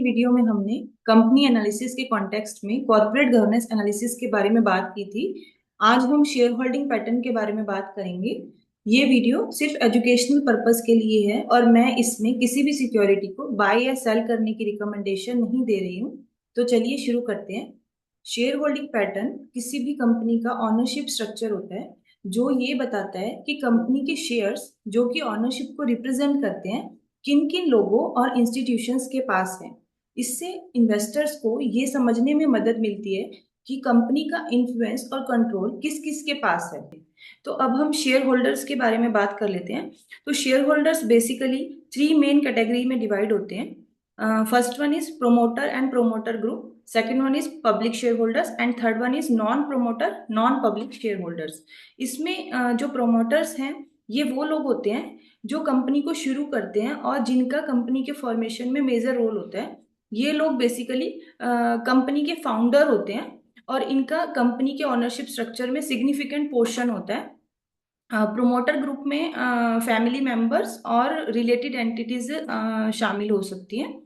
Video में हमने company analysis के कॉन्टेक्स्ट में कॉर्पोरेट गवर्नेंस एनालिसिस के बारे में बात की थी। आज हम शेयर होल्डिंग पैटर्न के बारे में बात करेंगे। ये वीडियो सिर्फ एजुकेशनल पर्पस के लिए है और मैं इसमें किसी भी सिक्योरिटी को बाय या सेल करने की रिकमेंडेशन नहीं दे रही हूँ। तो चलिए शुरू करते हैं। शेयर होल्डिंग पैटर्न किसी भी कंपनी का ऑनरशिप स्ट्रक्चर होता है जो ये बताता है कि कंपनी के शेयर्स जो कि ऑनरशिप को रिप्रेजेंट करते हैं किन किन लोगों और इंस्टीट्यूशंस के पास है। इससे इन्वेस्टर्स को ये समझने में मदद मिलती है कि कंपनी का इन्फ्लुएंस और कंट्रोल किस किस के पास है। तो अब हम शेयर होल्डर्स के बारे में बात कर लेते हैं। तो share holders basically 3 main category में डिवाइड होते हैं। First one is promoter and promoter group, second one is public share holders and third one is non promoter non public share holders. इसमें जो प्रोमोटर्स हैं ये वो लोग होते हैं जो कंपनी को शुरू करते हैं और जिनका कंपनी के फॉर्मेशन में मेजर रोल होता है। ये लोग बेसिकली कंपनी के फाउंडर होते हैं और इनका कंपनी के ओनरशिप स्ट्रक्चर में सिग्निफिकेंट पोर्शन होता है। प्रोमोटर ग्रुप में फैमिली मेंबर्स और रिलेटेड एंटिटीज शामिल हो सकती हैं।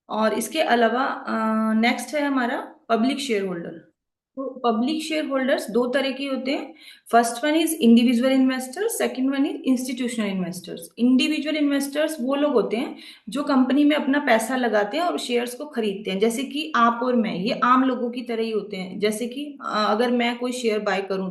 और इसके अलावा नेक्स्ट है हमारा पब्लिक शेयर होल्डर। तो पब्लिक शेयर होल्डर्स दो तरह के होते हैं। First one is individual investors, second one is institutional investors. Individual investors वो लोग होते हैं जो कंपनी में अपना पैसा लगाते हैं और शेयर्स को खरीदते हैं, जैसे कि आप और मैं, ये आम लोगों की तरह ही होते हैं। जैसे कि अगर मैं कोई शेयर बाय करूं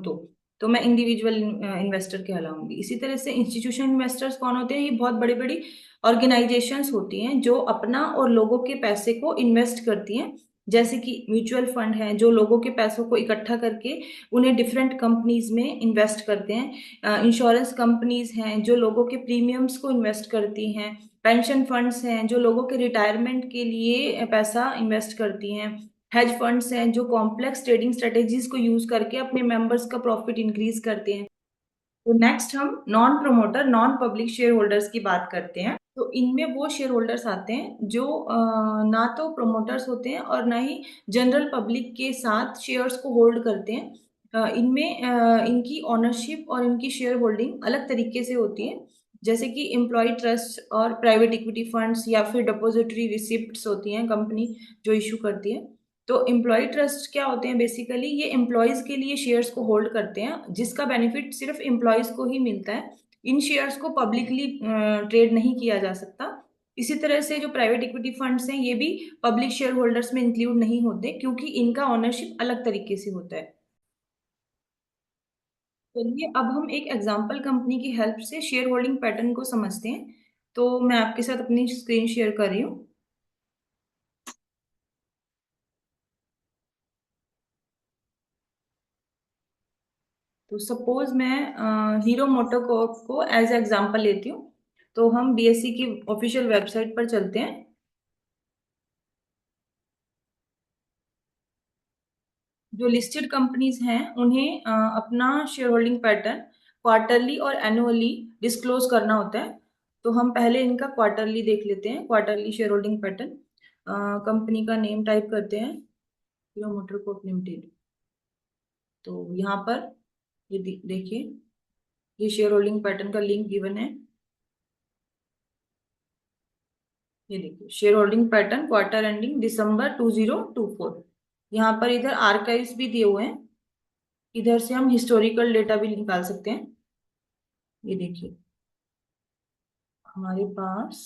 तो मैं इंडिविजुअल इन्वेस्टर कहलाऊंगी। इसी तरह से इंस्टीट्यूशनल इन्वेस्टर्स कौन होते हैं? ये बहुत बड़ी बड़ी ऑर्गेनाइजेशंस होती हैं जो अपना और लोगों के पैसे को इन्वेस्ट करती हैं, जैसे कि म्यूचुअल फंड है जो लोगों के पैसों को इकट्ठा करके उन्हें डिफरेंट कंपनीज में इन्वेस्ट करते हैं। इंश्योरेंस कंपनीज हैं जो लोगों के प्रीमियम्स को इन्वेस्ट करती हैं। पेंशन फंड्स हैं जो लोगों के रिटायरमेंट के लिए पैसा इन्वेस्ट करती हैं। हेज फंड्स हैं जो कॉम्प्लेक्स ट्रेडिंग स्ट्रेटेजीज को यूज करके अपने मेंबर्स का प्रॉफिट इंक्रीज करते हैं। तो नेक्स्ट हम non promoter non public share holders की बात करते हैं। तो इनमें वो शेयर होल्डर्स आते हैं जो ना तो प्रोमोटर्स होते हैं और ना ही जनरल पब्लिक के साथ शेयर्स को होल्ड करते हैं। इनमें इनकी ओनरशिप और इनकी शेयर होल्डिंग अलग तरीके से होती है, जैसे कि एम्प्लॉय ट्रस्ट और प्राइवेट इक्विटी फंड्स या फिर डिपॉजिटरी रिसिप्ट्स होती हैं कंपनी जो इशू करती है। तो एम्प्लॉय ट्रस्ट क्या होते हैं? बेसिकली ये एम्प्लॉयज के लिए शेयर्स को होल्ड करते हैं जिसका बेनिफिट सिर्फ एम्प्लॉयज को ही मिलता है। इन शेयर्स को पब्लिकली ट्रेड नहीं किया जा सकता। इसी तरह से जो प्राइवेट इक्विटी फंड्स हैं ये भी पब्लिक शेयर होल्डर्स में इंक्लूड नहीं होते क्योंकि इनका ओनरशिप अलग तरीके से होता है। चलिए अब हम एक एग्जांपल कंपनी की हेल्प से शेयर होल्डिंग पैटर्न को समझते हैं। तो मैं आपके साथ अपनी स्क्रीन शेयर कर रही हूँ। तो सपोज मैं हीरो मोटोकॉर्प को एज एग्जांपल लेती हूँ। तो हम बीएसई की ऑफिशियल वेबसाइट पर चलते हैं। जो लिस्टेड कंपनीज हैं उन्हें अपना शेयर होल्डिंग पैटर्न क्वार्टरली और एनुअली डिस्क्लोज करना होता है। तो हम पहले इनका क्वार्टरली देख लेते हैं, quarterly share holding pattern. Company का नेम टाइप करते हैं, हीरो मोटोकॉर्प लिमिटेड। तो यहाँ पर ये देखिए, ये शेयर होल्डिंग पैटर्न का लिंक गिवन है। ये देखिए share holding pattern quarter ending December 2024। यहाँ पर इधर आर्काइव्स भी दिए हुए हैं, इधर से हम हिस्टोरिकल डेटा भी निकाल सकते हैं। ये देखिए हमारे पास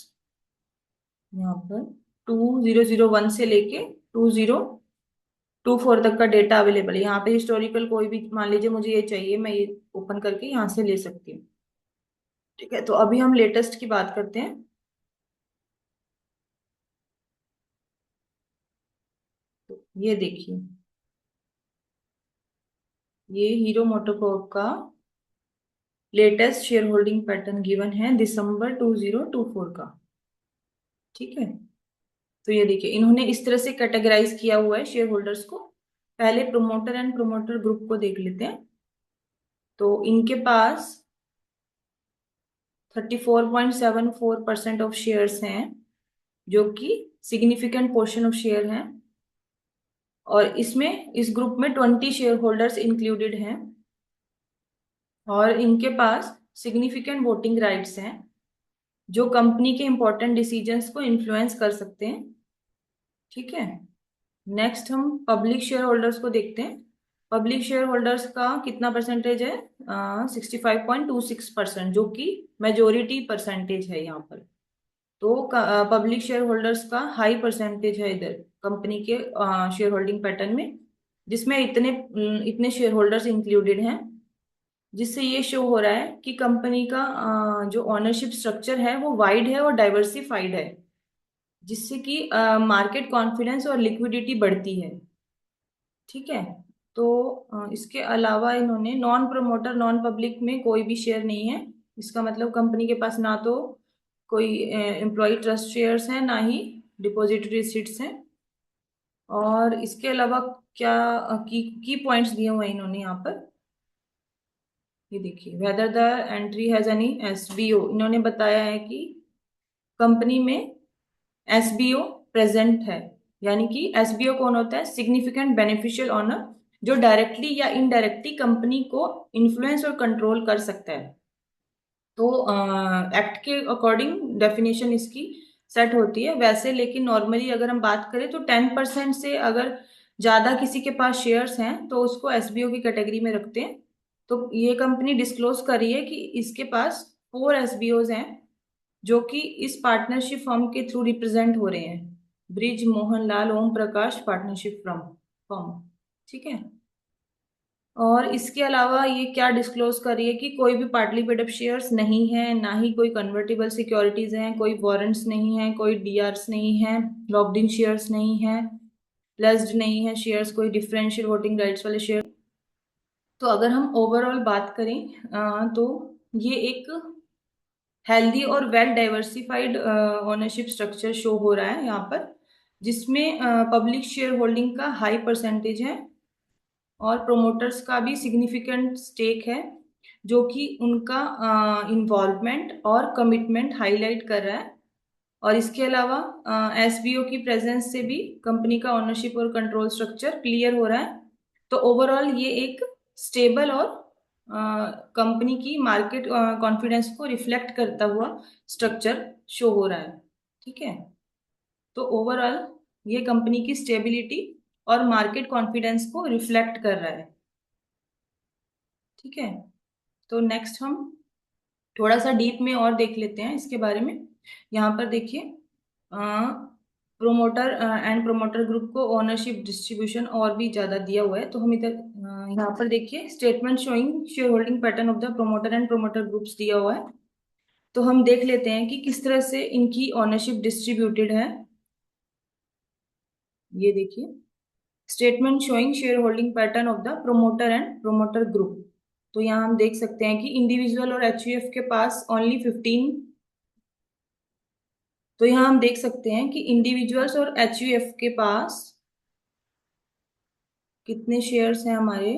यहाँ पर 2001 से लेके 2024 तक का डेटा अवेलेबल है। यहाँ पे हिस्टोरिकल कोई भी मान लीजिए मुझे ये चाहिए, मैं ये ओपन करके यहाँ से ले सकती हूँ। ठीक है, तो अभी हम लेटेस्ट की बात करते हैं। तो ये देखिए, ये हीरो मोटोकॉर्प का latest share holding pattern given है दिसंबर 2024 का। ठीक है, तो ये देखिए इन्होंने इस तरह से कैटेगराइज किया हुआ है शेयर होल्डर्स को। पहले प्रोमोटर एंड प्रोमोटर ग्रुप को देख लेते हैं। तो इनके पास 34.74% ऑफ शेयर्स हैं जो कि सिग्निफिकेंट पोर्शन ऑफ शेयर हैं। और इसमें इस ग्रुप में 20 शेयर होल्डर्स इंक्लूडेड हैं और इनके पास सिग्निफिकेंट वोटिंग राइट्स हैं जो कंपनी के इंपॉर्टेंट डिसीजंस को इन्फ्लुएंस कर सकते हैं। ठीक है। नेक्स्ट हम पब्लिक शेयर होल्डर्स को देखते हैं। पब्लिक शेयर होल्डर्स का कितना परसेंटेज है? 65.26%, जो कि मेजोरिटी परसेंटेज है यहाँ पर। तो पब्लिक शेयर होल्डर्स का हाई परसेंटेज है इधर कंपनी के शेयर होल्डिंग पैटर्न में, जिसमें इतने इतने शेयर होल्डर्स इंक्लूडेड हैं, जिससे ये शो हो रहा है कि कंपनी का जो ओनरशिप स्ट्रक्चर है वो वाइड है और डाइवर्सिफाइड है, जिससे कि मार्केट कॉन्फिडेंस और लिक्विडिटी बढ़ती है। ठीक है। तो इसके अलावा इन्होंने नॉन प्रमोटर नॉन पब्लिक में कोई भी शेयर नहीं है। इसका मतलब कंपनी के पास ना तो कोई एम्प्लॉय ट्रस्ट शेयर्स हैं, ना ही डिपॉजिटरी रिसीट्स हैं। और इसके अलावा क्या की पॉइंट्स दिए हुए हैं इन्होंने यहाँ पर, ये देखिए, whether the entry has any SBO. इन्होंने बताया है कि कंपनी में एसबीओ प्रेजेंट है। यानी कि एसबीओ कौन होता है? सिग्निफिकेंट बेनिफिशियल ओनर, जो डायरेक्टली या इनडायरेक्टली कंपनी को इन्फ्लुएंस और कंट्रोल कर सकता है। तो एक्ट के अकॉर्डिंग डेफिनेशन इसकी सेट होती है वैसे, लेकिन नॉर्मली अगर हम बात करें तो 10% से अगर ज्यादा किसी के पास शेयर्स हैं तो उसको एसबीओ की कैटेगरी में रखते हैं। तो ये कंपनी डिस्क्लोज कर रही है कि इसके पास 4 एसबीओज हैं, जो कि इस पार्टनरशिप फर्म के थ्रू रिप्रेजेंट हो रहे हैं, bridge Mohanlal Om Prakash partnership firm firm. ठीक है। और इसके अलावा ये क्या डिस्क्लोज कर रही है कि कोई भी पार्टली पेड अप शेयर्स नहीं है, ना ही कोई कन्वर्टेबल सिक्योरिटीज हैं, कोई वारंट्स नहीं है, कोई डीआरस नहीं है, लॉक्ड इन शेयर्स नहीं है, प्लेस्ड नहीं है शेयर्स, कोई डिफरेंशियल वोटिंग राइट्स वाले शेयर। तो अगर हम ओवरऑल बात करें तो ये एक हेल्दी और well diversified ownership structure show हो रहा है यहाँ पर, जिसमें पब्लिक शेयर होल्डिंग का हाई परसेंटेज है और प्रोमोटर्स का भी सिग्निफिकेंट स्टेक है, जो कि उनका इन्वॉल्वमेंट और कमिटमेंट हाईलाइट कर रहा है। और इसके अलावा एसबीओ की प्रेजेंस से भी कंपनी का ओनरशिप और कंट्रोल स्ट्रक्चर क्लियर हो रहा है। तो ओवरऑल ये एक स्टेबल और कंपनी की मार्केट कॉन्फिडेंस को रिफ्लेक्ट करता हुआ स्ट्रक्चर शो हो रहा है। ठीक है। तो ओवरऑल ये कंपनी की स्टेबिलिटी और मार्केट कॉन्फिडेंस को रिफ्लेक्ट कर रहा है। ठीक है। तो नेक्स्ट हम थोड़ा सा डीप में और देख लेते हैं इसके बारे में। यहाँ पर देखिए, प्रोमोटर एंड प्रोमोटर ग्रुप को ओनरशिप डिस्ट्रीब्यूशन और भी ज्यादा दिया हुआ है। तो हम इधर यहाँ पर देखिए, statement showing share holding pattern of the promoter and promoter groups दिया हुआ है। तो हम देख लेते हैं कि किस तरह से इनकी ओनरशिप डिस्ट्रीब्यूटेड है। ये देखिए, statement showing share holding pattern of the promoter and promoter group. तो यहाँ हम देख सकते हैं कि इंडिविजुअल और एचयूएफ के पास ओनली 15। तो यहाँ हम देख सकते हैं कि इंडिविजुअल्स और एचयूएफ के पास कितने शेयर्स हैं हमारे?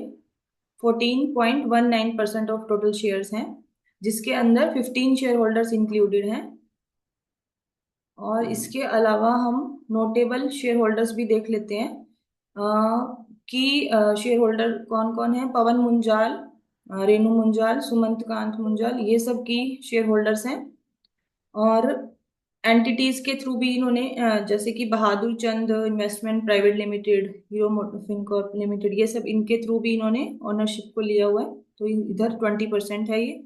14.19% ऑफ टोटल शेयर्स हैं, जिसके अंदर 15 शेयर होल्डर्स इंक्लूडेड हैं। और इसके अलावा हम नोटेबल शेयर होल्डर्स भी देख लेते हैं कि शेयर होल्डर कौन कौन है। पवन मुंजाल, रेणु मुंजाल, सुमंत कांत मुंजाल, ये सब की शेयर होल्डर्स हैं। और एंटिटीज के थ्रू भी इन्होंने जैसे कि Bahadur Chand investment private limited, Hero Motorfincorp limited, ये सब इनके थ्रू भी इन्होंने ओनरशिप को लिया हुआ है। तो इधर 20% है ये।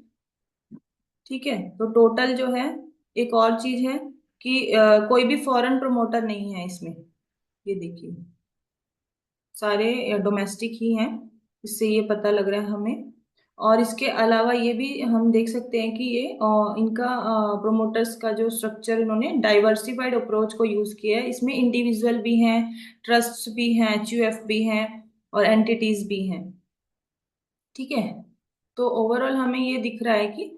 ठीक है। तो टोटल जो है, एक और चीज है कि कोई भी फॉरेन प्रमोटर नहीं है इसमें। ये देखिए, सारे डोमेस्टिक ही हैं, इससे ये पता लग रहा है हमें। और इसके अलावा ये भी हम देख सकते हैं कि ये इनका प्रोमोटर्स का जो स्ट्रक्चर, इन्होंने डाइवर्सिफाइड अप्रोच को यूज किया है। इसमें इंडिविजुअल भी हैं, ट्रस्ट भी हैं, एचयूएफ भी हैं और एंटिटीज भी हैं। ठीक है। तो ओवरऑल हमें ये दिख रहा है कि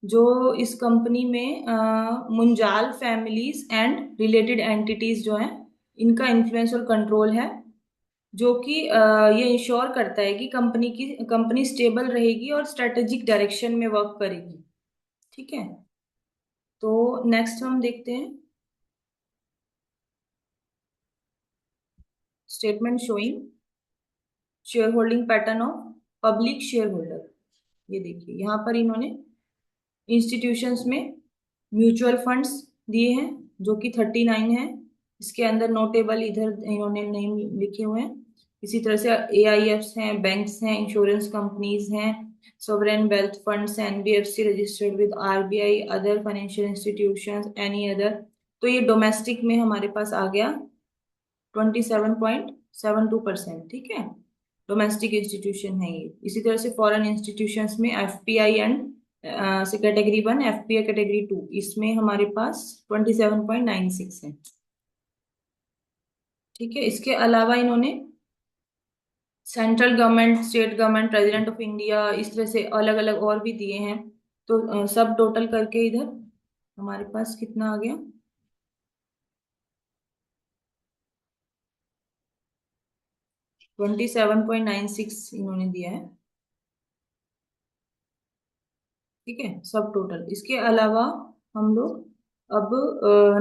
जो इस कंपनी में Munjal families and related entities जो हैं, इनका इन्फ्लुएंस और कंट्रोल है, जो कि ये इंश्योर करता है कि कंपनी स्टेबल रहेगी और स्ट्रेटेजिक डायरेक्शन में वर्क करेगी। ठीक है। तो नेक्स्ट हम देखते हैं statement showing share holding pattern of public share holder. ये देखिए, यहाँ पर इन्होंने इंस्टीट्यूशंस में म्यूचुअल फंड्स दिए हैं, जो कि 39 है। इसके अंदर नोटेबल इधर इन्होंने नेम लिखे हुए हैं। इसी तरह से एआईएफ्स हैं, बैंक्स हैं, इंश्योरेंस कंपनीज हैं, sovereign wealth funds, NBFC registered with RBI, other financial institutions, any other. तो ये डोमेस्टिक में हमारे पास आ गया 27.72%। ठीक है, डोमेस्टिक इंस्टीट्यूशन है ये। इसी तरह से फॉरेन इंस्टीट्यूशंस में एफपीआई एंड से कैटेगरी 1, एफपीआई कैटेगरी 2, इसमें हमारे पास 27.96 है। ठीक है, इसके अलावा इन्होंने central government, state government, president of India, इस तरह से अलग अलग और भी दिए हैं। तो सब टोटल करके इधर हमारे पास कितना आ गया? 27.96 इन्होंने दिया है। ठीक है, सब टोटल। इसके अलावा हम लोग अब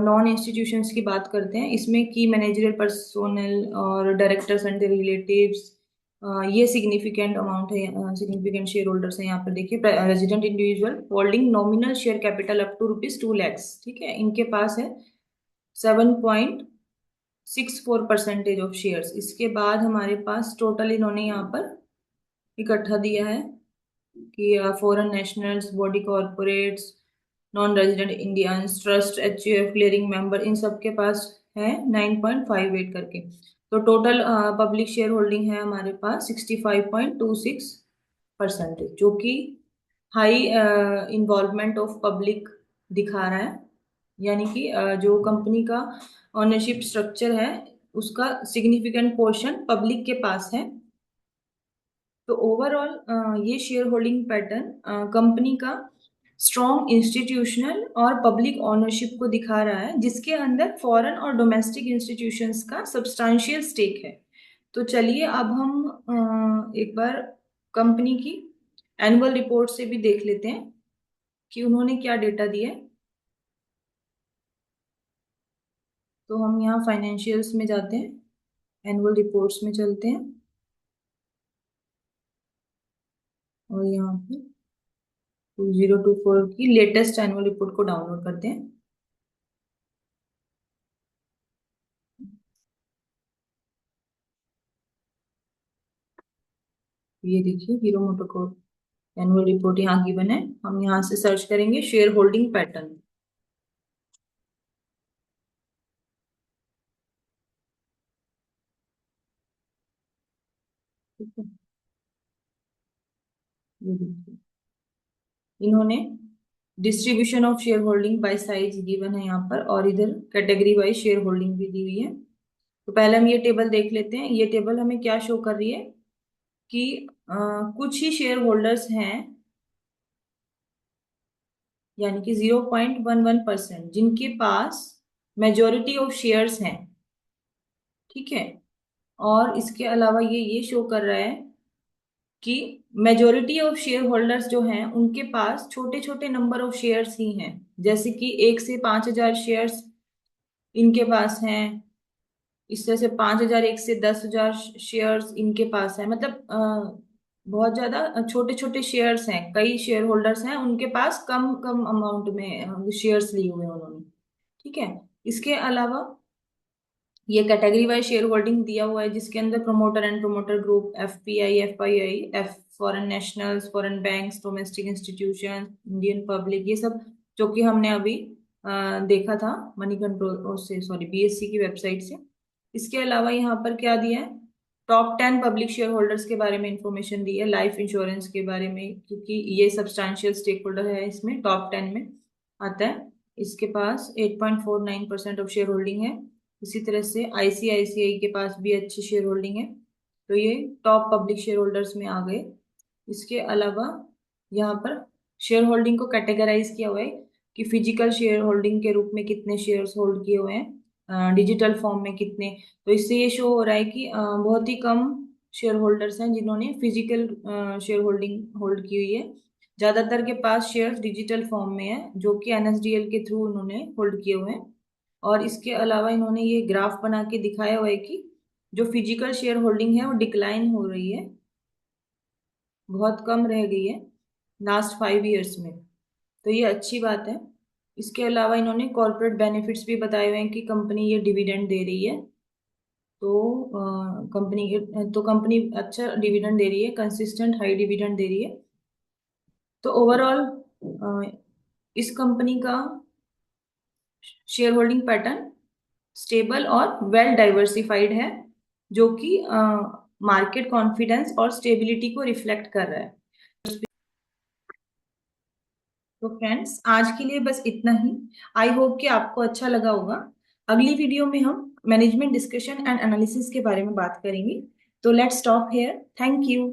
नॉन इंस्टीट्यूशंस की बात करते हैं। इसमें की मैनेजरियल पर्सोनल और डायरेक्टर्स एंड रिलेटिव्स, ये सिग्निफिकेंट अमाउंट है, सिग्निफिकेंट शेयर होल्डर्स हैं यहाँ पर। देखिए, resident individual holding nominal share capital up to ₹2 lakh. ठीक है, इनके पास है 7.64% ऑफ शेयर्स। इसके बाद हमारे पास टोटल इन्होंने यहाँ पर इकट्ठा दिया है कि foreign nationals, body corporates, non resident Indians, trust, HUF, clearing member, इन सब के पास है 9.58 करके। तो टोटल पब्लिक शेयर होल्डिंग है हमारे पास 65.26%, जो कि हाई इन्वॉल्वमेंट ऑफ पब्लिक दिखा रहा है। यानी कि जो कंपनी का ऑनरशिप स्ट्रक्चर है उसका सिग्निफिकेंट पोर्शन पब्लिक के पास है। तो ओवरऑल ये शेयर होल्डिंग पैटर्न कंपनी का स्ट्रॉन्ग इंस्टीट्यूशनल और पब्लिक ओनरशिप को दिखा रहा है, जिसके अंदर फॉरेन और डोमेस्टिक इंस्टीट्यूशंस का सब्सटेंशियल स्टेक है। तो चलिए अब हम एक बार कंपनी की एनुअल रिपोर्ट से भी देख लेते हैं कि उन्होंने क्या डेटा दिया है। तो हम यहाँ फाइनेंशियल्स में जाते हैं, एनुअल रिपोर्ट्स में चलते हैं और यहाँ पे 2024 की लेटेस्ट एनुअल रिपोर्ट को डाउनलोड करते हैं। ये देखिए, हीरो मोटोकॉर्प एनुअल रिपोर्ट यहाँ गिवन है। हम यहाँ से सर्च करेंगे शेयर होल्डिंग पैटर्न। ठीक है, ये देखिए, इन्होंने distribution of share holding bye size given है यहाँ पर, और इधर कैटेगरी वाइज शेयर होल्डिंग भी दी हुई है। तो पहले हम ये टेबल देख लेते हैं। ये टेबल हमें क्या शो कर रही है कि कुछ ही शेयर होल्डर्स हैं, यानी कि 0.11%, जिनके पास मेजोरिटी ऑफ शेयर्स हैं। ठीक है, और इसके अलावा ये शो कर रहा है कि मेजोरिटी ऑफ शेयर होल्डर्स जो हैं उनके पास छोटे छोटे नंबर ऑफ शेयर्स ही हैं। जैसे कि 1 से 5,000 शेयर्स इनके पास हैं, इस तरह से 5,000, 1 से 10,000 शेयर्स इनके पास है। मतलब बहुत ज्यादा छोटे छोटे शेयर्स हैं, कई शेयर होल्डर्स हैं उनके पास कम कम अमाउंट में शेयर्स लिए हुए हैं उन्होंने। ठीक है, इसके अलावा ये कैटेगरी वाइज शेयर होल्डिंग दिया हुआ है, जिसके अंदर promoter and promoter group, FPI, FII, F foreign nationals, foreign banks, domestic institution, Indian public, ये सब जो कि हमने अभी देखा था मनी कंट्रोल से, सॉरी, बीएससी की वेबसाइट से। इसके अलावा यहाँ पर क्या दिया है, टॉप 10 पब्लिक शेयर होल्डर्स के बारे में इंफॉर्मेशन दी है, लाइफ इंश्योरेंस के बारे में, क्योंकि ये सब्सटैंशियल स्टेक होल्डर है, इसमें टॉप 10 में आता है। इसके पास 8.49% ऑफ शेयर होल्डिंग है। इसी तरह से आईसीआईसीआई के पास भी अच्छी शेयर होल्डिंग है। तो ये टॉप पब्लिक शेयर होल्डर्स में आ गए। इसके अलावा यहाँ पर शेयर होल्डिंग को कैटेगराइज किया हुआ है कि फिजिकल शेयर होल्डिंग के रूप में कितने शेयर्स होल्ड किए हुए हैं, डिजिटल फॉर्म में कितने। तो इससे ये शो हो रहा है कि बहुत ही कम शेयर होल्डर्स हैं जिन्होंने फिजिकल शेयर होल्डिंग होल्ड की हुई है। ज्यादातर के पास शेयर्स डिजिटल फॉर्म में है, जो कि एनएसडीएल के थ्रू उन्होंने होल्ड किए हुए हैं। और इसके अलावा इन्होंने ये ग्राफ बना के दिखाया हुआ है कि जो फिजिकल शेयर होल्डिंग है वो डिक्लाइन हो रही है, बहुत कम रह गई है लास्ट 5 ईयर्स में। तो ये अच्छी बात है। इसके अलावा इन्होंने कॉर्पोरेट बेनिफिट्स भी बताए हुए हैं कि कंपनी ये डिविडेंड दे रही है। तो कंपनी अच्छा डिविडेंड दे रही है, कंसिस्टेंट हाई डिविडेंड दे रही है। तो ओवरऑल इस कंपनी का शेयर होल्डिंग पैटर्न स्टेबल और वेल डाइवर्सिफाइड है, जो कि मार्केट कॉन्फिडेंस और स्टेबिलिटी को रिफ्लेक्ट कर रहा है। तो फ्रेंड्स, आज के लिए बस इतना ही। आई होप कि आपको अच्छा लगा होगा। अगली वीडियो में हम मैनेजमेंट डिस्कशन एंड एनालिसिस के बारे में बात करेंगे। तो let's stop here. Thank you.